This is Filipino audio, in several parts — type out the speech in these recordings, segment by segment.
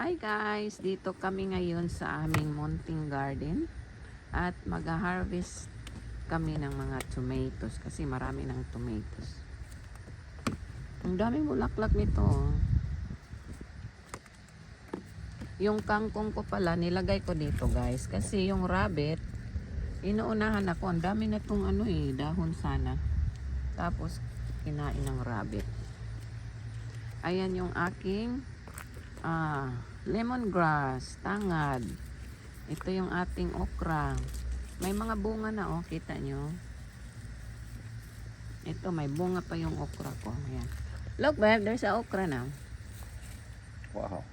Hi guys! Dito kami ngayon sa aming munting garden at mag-harvest kami ng mga tomatoes kasi marami ng tomatoes. Ang daming bulaklak nito. Yung kangkong ko pala nilagay ko dito guys kasi yung rabbit inuunahan ako. Ang dami na tong dahon sana. Tapos kinain ng rabbit. Ayan yung aking lemongrass, tangad. Ito yung ating okra. May mga bunga na kita nyo. Ito may bunga pa yung okra ko. Ayan. Look babe, there's a okra now. Wow.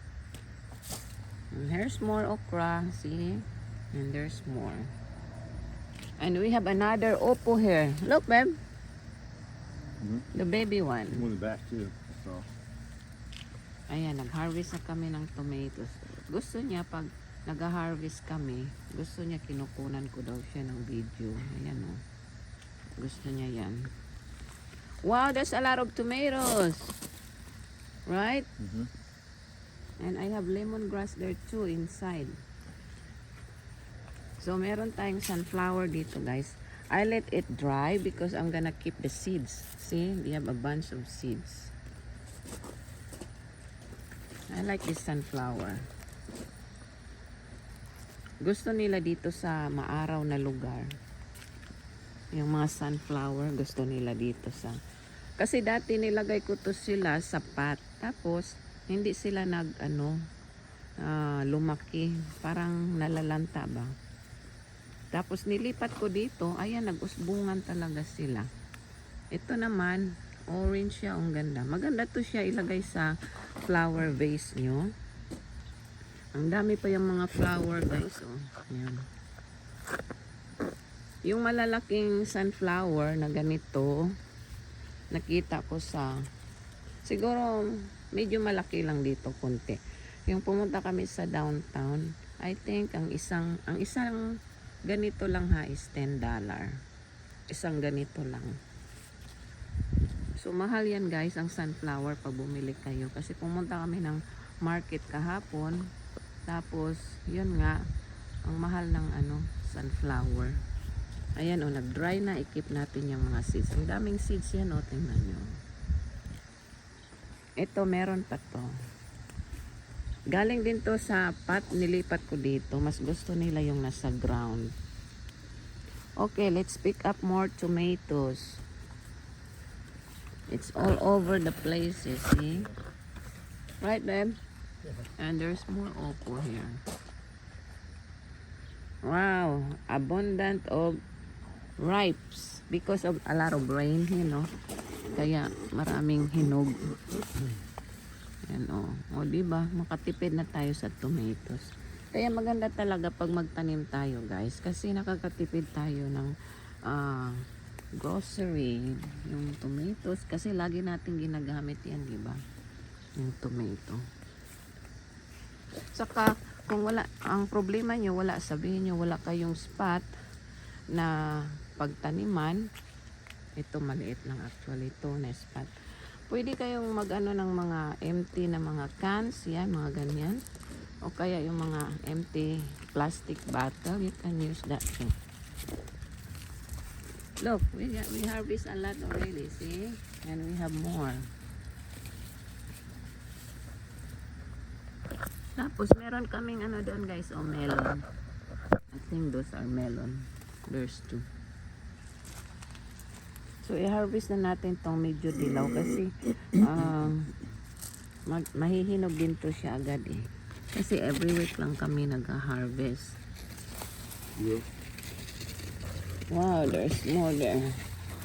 And here's more okra, see? And there's more. And we have another opo here. Look babe. The baby one. One in the back too. So. Ayan, nag-harvest na kami ng tomatoes. Gusto niya pag nag-harvest kami, gusto niya kinukunan ko daw siya ng video. Ayan o. Gusto niya yan. Wow, there's a lot of tomatoes. Right? And I have lemongrass there too inside. So, meron tayong sunflower dito guys. I let it dry because I'm gonna keep the seeds. See, we have a bunch of seeds. I like this sunflower. Gusto nila dito sa maaraw na lugar. Yung mga sunflower, gusto nila dito sa... Kasi dati nilagay ko to sila sa pot. Tapos, hindi sila lumaki. Parang nalalanta ba? Tapos, nilipat ko dito. Ayan, nag-usbungan talaga sila. Ito naman, orange siya, ang ganda. Maganda to siya ilagay sa flower vase nyo. Ang dami pa yung mga flower guys. Oh. Ayan. Yung malalaking sunflower na ganito, nakita ko sa, siguro medyo malaki lang dito konti. Yung pumunta kami sa downtown, I think ang isang ganito lang is $10. Isang ganito lang. So, mahal yan guys, ang sunflower pag bumili kayo. Kasi pumunta kami ng market kahapon. Tapos, yun nga, ang mahal ng sunflower. Ayan nag-dry na. I-keep natin yung mga seeds. Ang daming seeds yan tingnan nyo. Ito, meron pa to. Galing din to sa pot, nilipat ko dito. Mas gusto nila yung nasa ground. Okay, let's pick up more tomatoes. It's all over the place, you see? Right, babe? And there's more opo here. Wow, abundant of ripes because of a lot of rain, Kaya maraming hinog. Yan diba? Makatipid na tayo sa tomatoes. Kaya maganda talaga pag magtanim tayo, guys, kasi nakakatipid tayo ng grocery, yung tomatoes, kasi lagi natin ginagamit yan, diba? Yung tomato. Saka, kung wala, ang problema nyo, sabihin nyo, wala kayong spot na pagtaniman, ito maliit lang actually, ito na spot. Pwede kayong ng mga empty na mga cans, yan, mga ganyan. O kaya yung mga empty plastic bottle, you can use that too. Look, we harvest a lot already, see? And we have more. Tapos, meron kaming doon guys, melon. I think those are melon. There's two. So, i-harvest na natin tong medyo dilaw kasi mahihinog din to siya agad Kasi every week lang kami nag-harvest. Yeah. Wow, there's more there.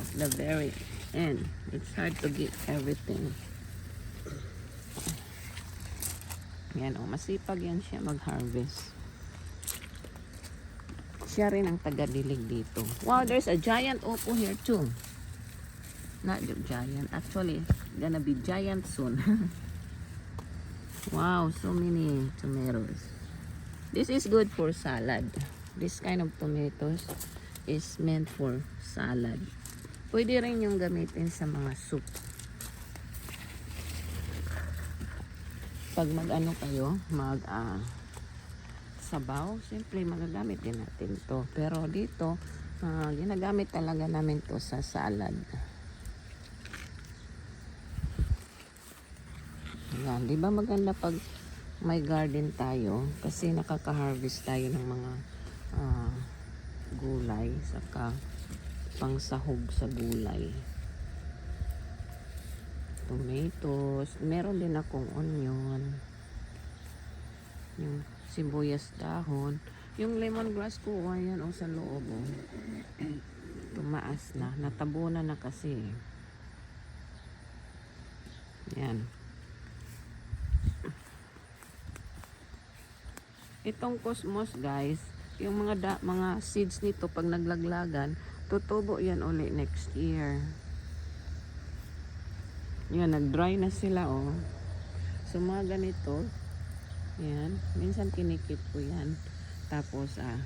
At the very end. It's hard to get everything. Yan masipag yan siya mag-harvest. Siya rin ang taga-dilig dito. Wow, there's a giant opo here too. Not giant. Actually, gonna be giant soon. Wow, so many tomatoes. This is good for salad. This kind of tomatoes is meant for salad. Pwede rin yung gamitin sa mga soup. pag mag-ano kayo, sabaw, siyempre magagamit din natin to. Pero dito, ginagamit talaga namin to sa salad. Yan, di ba maganda pag may garden tayo kasi nakaka-harvest tayo ng mga gulay saka pangsahog sa gulay. Tomatoes, meron din akong onion, yung sibuyas dahon, yung lemongrass ko, ayan sa loob, tumaas na, natabunan na kasi. Yan. Itong cosmos guys, yung mga seeds nito pag naglaglagan, tutubo yan uli next year. Yan, nag-dry na sila So mga ganito, yan, minsan kinikip ko yan. Tapos ano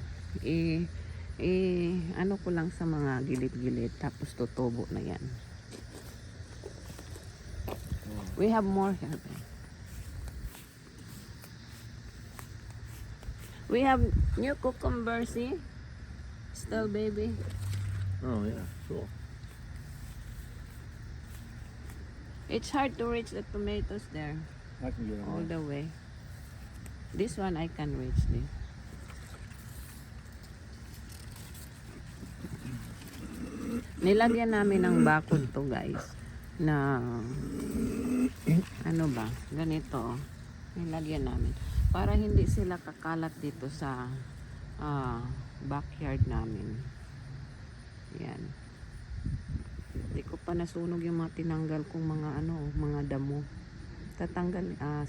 ko lang sa mga gilid-gilid, tapos tutubo na yan. We have more here. We have new cucumber, see? Still baby. Oh, yeah, cool. It's hard to reach the tomatoes there I can get all on that. the way. This one I can reach this. Nilagyan namin ng bakod to guys na ano ba, ganito nilagyan namin para hindi sila kakalat dito sa backyard namin. Yan. Hindi ko pa nasunog yung mga tinanggal kong mga damo.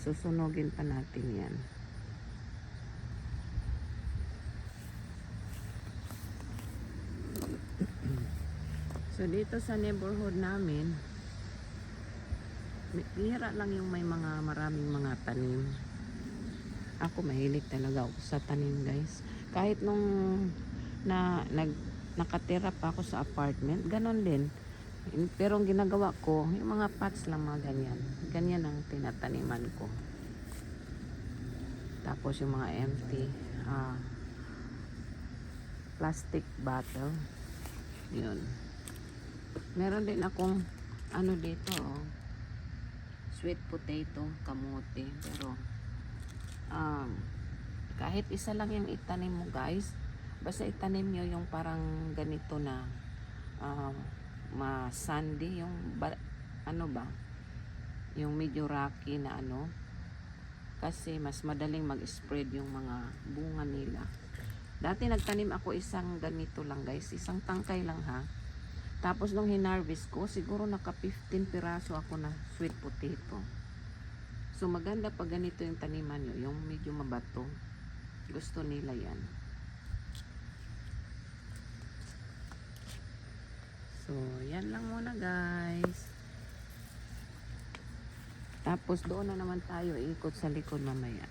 Susunogin pa natin yan. So dito sa neighborhood namin, bihira lang yung may maraming mga tanim. Ako mahilig talaga ako sa tanim guys. Kahit nung nakatira pa ako sa apartment, ganon din. Pero ang ginagawa ko, yung mga pots lang mga ganyan. Ganyan ang tinataniman ko. Tapos yung mga empty plastic bottle. Yun. Meron din akong dito sweet potato, kamote. Pero kahit isa lang yung itanim mo guys, basta itanim nyo yung parang ganito na sandy, yung yung medyo rocky na kasi mas madaling mag-spread yung mga bunga nila. Dati nagtanim ako isang ganito lang guys, isang tangkay lang ha. Tapos nung hinarvest ko, siguro naka 15 piraso ako na sweet potato. So maganda pag ganito yung taniman nyo, yung medyo mabato. Gusto nila yan. So yan lang muna guys. Tapos doon na naman tayo ikot sa likod mamaya.